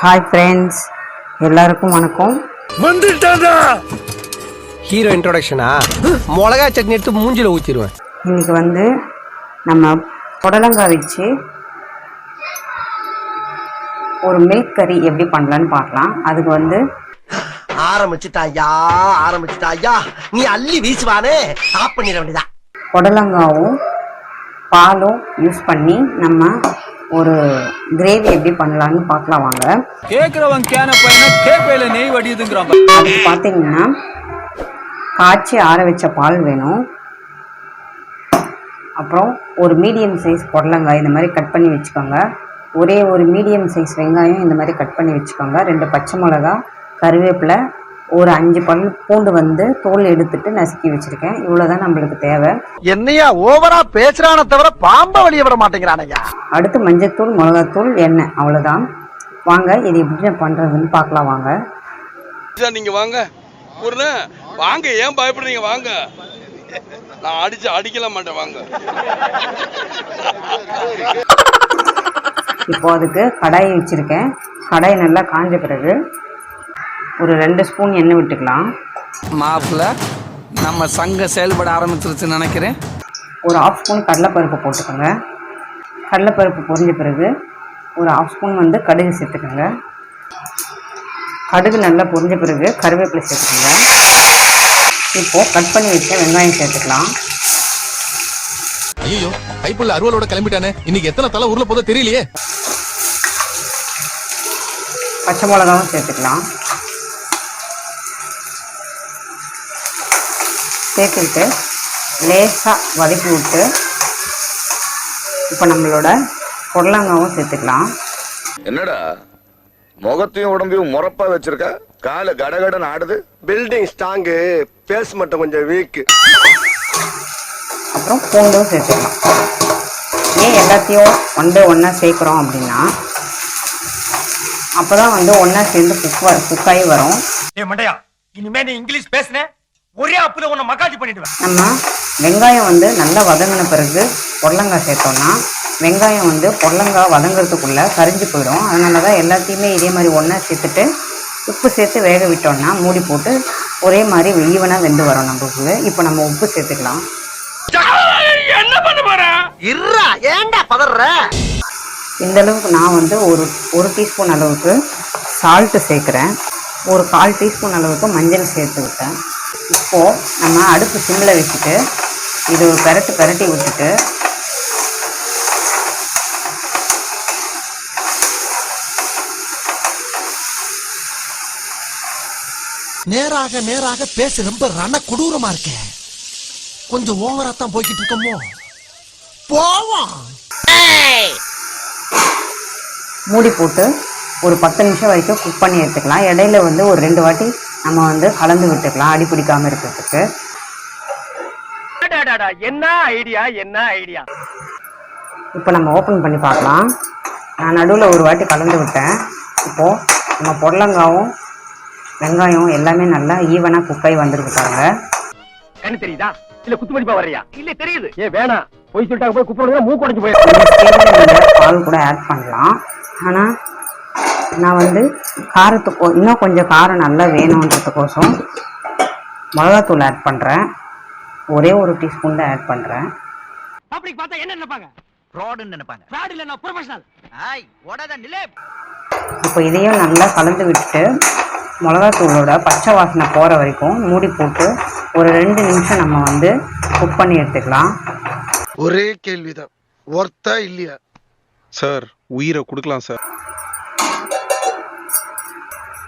Hi friends, எல்லாருக்கும் வணக்கம். வந்துட்டாடா hero இன்ட்ரோடக்ஷனா? மிளகா சட்னி எடுத்து மூஞ்சில ஊற்றிடுவேன். இன்னைக்கு வந்து நம்ம புடலங்காய் வச்சு ஒரு மில்க் கறி எப்படி பண்ணலான்னு பார்க்கலாம். அதுக்கு வந்து ஆரம்பிச்சுட்டாயா நீ அள்ளி வீசுவானே, ஆஃப் பண்ணிட வேண்டியதா. புடலங்காவும் பாலும் யூஸ் பண்ணி நம்ம ஒரு கிரேவி எப்படி பண்ணலான்னு பார்க்கலாம் வாங்க. கேக்குறவன் கேன பையனா கேப்பையில நெய் வடியுதுங்கறாங்க. அதுக்கு பார்த்தீங்கன்னா காய்ச்சி ஆற வச்ச பால் வேணும். அப்புறம் ஒரு மீடியம் சைஸ் புடலங்காய் இந்த மாதிரி கட் பண்ணி வச்சுக்கோங்க. ஒரே ஒரு மீடியம் சைஸ் வெங்காயம் இந்த மாதிரி கட் பண்ணி வச்சுக்கோங்க. 2 பச்சை மிளகா, கருவேப்பிலை, ஒரு 5 பல் பூண்டு வந்து தோல் எடுத்துட்டு நசுக்கி வச்சிருக்கேன். இவ்வளவுதான் நம்மளுக்கு தேவை. என்னையா ஓவரா பேசுறான தவிர பாம்ப வெளியே விட மாட்டேங்கிறானையா. அடுத்து மஞ்சத்தூள், மிளகாத்தூள், எண்ணெய், அவ்வளவுதான். வாங்க இது எப்படி பண்றதுன்னு பார்க்கலாம் வாங்க. நீங்க வாங்க வாங்க, ஏன் பயப்படுறீங்க? வாங்க, நான் அடிக்கல மாட்டேன். வாங்க. இப்போ அதுக்கு கடாய் வச்சிருக்கேன். கடாய் நல்லா காஞ்ச பிறகு ஒரு 2 ஸ்பூன் எண்ணெய் விட்டுக்கலாம். மாப்பிள்ள நம்ம சங்கம் செயல்பட ஆரம்பிச்சிருச்சுன்னு நினைக்கிறேன். ஒரு 1/2 ஸ்பூன் கடலைப்பருப்பு போட்டுக்கோங்க. கடலைப்பருப்பு பொரிஞ்ச பிறகு ஒரு 1/2 ஸ்பூன் வந்து கடுகு சேர்த்துக்கோங்க. கடுகு நல்லா பொரிஞ்ச பிறகு கருவேப்பிலை சேர்த்துக்கோங்க. இப்போது கட் பண்ணி வச்ச வெங்காயம் சேர்த்துக்கலாம். ஐயோ, கைப்புள்ள அருவலோட கிளம்பிட்டானே, இன்னைக்கு எத்தனை தலை ஊர்ல போதோ தெரியலையே. பச்சை மிளகாவும் சேர்த்துக்கலாம். சேர்த்துக்கிட்டு லேசாக வதக்கி விட்டு இப்போ நம்மளோட புடலங்காவும் சேர்த்துக்கலாம். என்னடா முகத்தையும் உடம்பையும் முறப்பா வச்சிருக்க, கால கடகடன் ஆடுது. பில்டிங் ஸ்ட்ராங்கு, பேஸ் மட்டும் கொஞ்சம் வீக்கு. அப்புறம் பூண்டும் சேர்த்துக்கலாம். ஏன் எல்லாத்தையும் ஒன்றா சேர்க்குறோம் அப்படின்னா அப்போ தான் வந்து ஒன்றா சேர்ந்து குக்காய் வரும். இனிமே நீ இங்கிலீஷ் பேசுன ஒரே அப்புல உன்னை மக்காஜி பண்ணிடுவேன். நம்ம வெங்காயம் வந்து நல்லா வதங்கின பிறகு புடலங்காய் சேர்த்தோம்னா வெங்காயம் வந்து புடலங்காய் வதங்கிறதுக்குள்ளே கரிஞ்சு போயிடும். அதனால தான் எல்லாத்தையுமே இதே மாதிரி ஒன்றா சேர்த்துட்டு உப்பு சேர்த்து வேக விட்டோம்னா மூடி போட்டு ஒரே மாதிரி ஈவனாக வெந்து வரும் நம்மளுக்கு. இப்போ நம்ம உப்பு சேர்த்துக்கலாம். என்ன பண்ண போற? ஏன்டா பதற? இந்த அளவுக்கு நான் வந்து ஒரு டீஸ்பூன் அளவுக்கு சால்ட்டு சேர்க்குறேன். ஒரு 1/4 டீஸ்பூன் அளவுக்கு மஞ்சள் சேர்த்துக்கிட்டேன். இப்போது நம்ம அடுப்பு சிம்மில் வச்சுட்டு இது ஒரு பெரட்டி விட்டுட்டு நேராக பேச ரொம்ப ரண கொடூரமா இருக்க. கொஞ்சம் ஓவரா தான் போய்கிட்டு இருக்கோமோ. போவோம். மூடி போட்டு ஒரு 10 நிமிஷம் வரைக்கும் குக் பண்ணி எடுத்துக்கலாம். இடையில வந்து ஒரு 2 வாட்டி நம்ம வந்து கலந்து விட்டுக்கலாம், அடி பிடிக்காமல் இருக்கிறதுக்கு. என்ன ஐடியா. இப்போ நம்ம ஓப்பன் பண்ணி பார்க்கலாம். நான் நடுவில் ஒரு வாட்டி கலந்து விட்டேன். இப்போது நம்ம புடலங்காவும் வெங்காயம் எல்லாமே நல்லா ஈவனாக குக்காய் வந்துருக்கு பாருங்க. என்ன தெரியுதா? இல்ல குத்துமதிப்பா வர்றியா? இல்ல தெரியுது. வேணாம், போய் சொல்லிட்டாங்க, போய் குப்பை மூக்கு உடைஞ்சு போய். பால் கூட ஆட் பண்ணலாம். ஆனால் நான் வந்து காரத்துக்கு இன்னும் கொஞ்சம் காரம் நல்லா வேணுன்றதுக்கோசம் மிளகாத்தூள் ஆட் பண்ணுறேன். ஒரே ஒரு டீஸ்பூன் தான் ஆட் பண்ணுறேன். பப்ளிக் பார்த்தா என்ன நினைப்பாங்க? ஃப்ராட்னு நினைப்பாங்க. ஃப்ராட் இல்ல, நான் ப்ரொஃபஷனல். ஐய் ஓடாத நிலே. இப்போ இதையும் நல்லா கலந்து விட்டுட்டு மிளகாத்தூளோட பச்சை வாசனை போகிற வரைக்கும் மூடி போட்டு ஒரு 2 நிமிஷம் நம்ம வந்து குக் பண்ணி எடுத்துக்கலாம். ஒரே கேள்விதான், ஒர்த்தா இல்லையா? சார், உயிரை கொடுக்கலாம் சார்.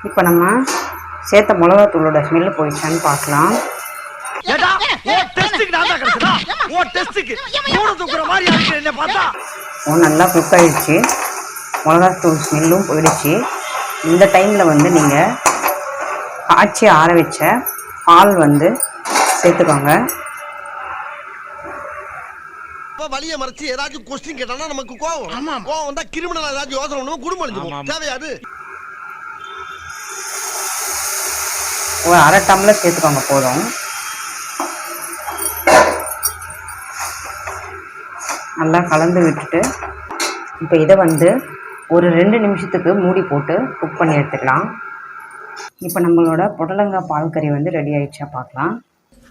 இப்போ நம்ம சேர்த்த மிளகாத்தூளோட ஸ்மெல்லு போயிடுச்சான்னு பார்க்கலாம். நல்லா குக் ஆயிடுச்சு. மிளகாத்தூள் ஸ்மெல்லும் போயிடுச்சு. இந்த டைமில் வந்து நீங்கள் காய்ச்சி ஆற வச்ச பால் வந்து சேர்த்துக்கோங்க. வலிய மறைச்சு ஏதாச்சும் கொஸ்டின் கேட்டானா நமக்கு கோவம் வந்தா கிரிமினல் ஏதாச்சும் யோசனை பண்ணுவோம், குடும்பம் அழிஞ்சு போகும். தேவையாது. ஒரு 1/2 டம்ளர் சேர்த்துக்கோங்க போதும். நல்லா கலந்து விட்டுட்டு இப்போ இதை வந்து ஒரு 2 நிமிஷத்துக்கு மூடி போட்டு குக் பண்ணி எடுத்துக்கலாம். இப்போ நம்மளோட புடலங்காய் பால் கறி வந்து ரெடி ஆயிடுச்சா பார்க்கலாம்.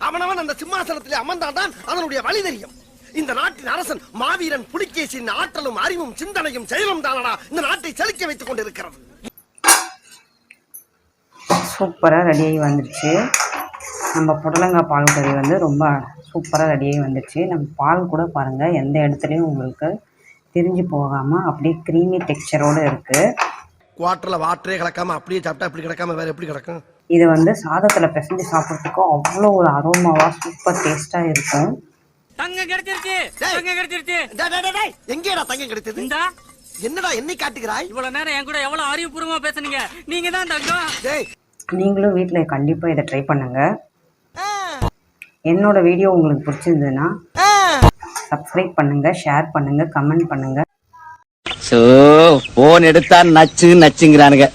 அவனவன் அந்த சிம்மாசனத்திலே அமர்ந்தால்தான் அதனுடைய வழி தெரியும். இந்த நாட்டின் அரசன் மாவீரன் புலிகேசியின் ஆற்றலும் அறிவும் சிந்தனையும் செயலும் தானடா இந்த நாட்டை செழிக்க வைத்துக் கொண்டிருக்கிறது. சூப்பராக ரெடியாகி வந்துடுச்சு. நம்ம புடலங்காய் பால் கறி வந்து ரொம்ப சூப்பராக ரெடியாகி வந்துடுச்சு. நம்ம பால் கூட பாருங்கள் எந்த இடத்துலையும் உங்களுக்கு திரிஞ்சு போகாமல் அப்படியே க்ரீமி டெக்ஸ்சரோடு இருக்குது. குவாட்டரில் வாட்டரே கிடக்காம அப்படியே சாப்பிட்டா அப்படி கிடக்காம வேற எப்படி கிடக்கும்? இதை வந்து சாதத்தில் பிசைஞ்சு சாப்பிட்றதுக்கும் அவ்வளோ ஒரு அரோமாவாக சூப்பர் டேஸ்ட்டாக இருக்கும். எங்கேடா தங்கம் கிடைச்சது? என்னடா என்னை காட்டுகிறாய்? இவ்வளவு நேரம் என் கூட எவ்வளவு அறிவுபூர்வமா பேசுனீங்க. நீங்க தான் தங்கம். நீங்களும் வீட்டில் கண்டிப்பாக இதை ட்ரை பண்ணுங்கள். என்னோட வீடியோ உங்களுக்கு பிடிச்சிருந்ததுன்னா சப்ஸ்கிரைப் பண்ணுங்கள், ஷேர் பண்ணுங்கள், கமெண்ட் பண்ணுங்கள். போன் எடுத்தா நச்சுங்கிறானுங்க.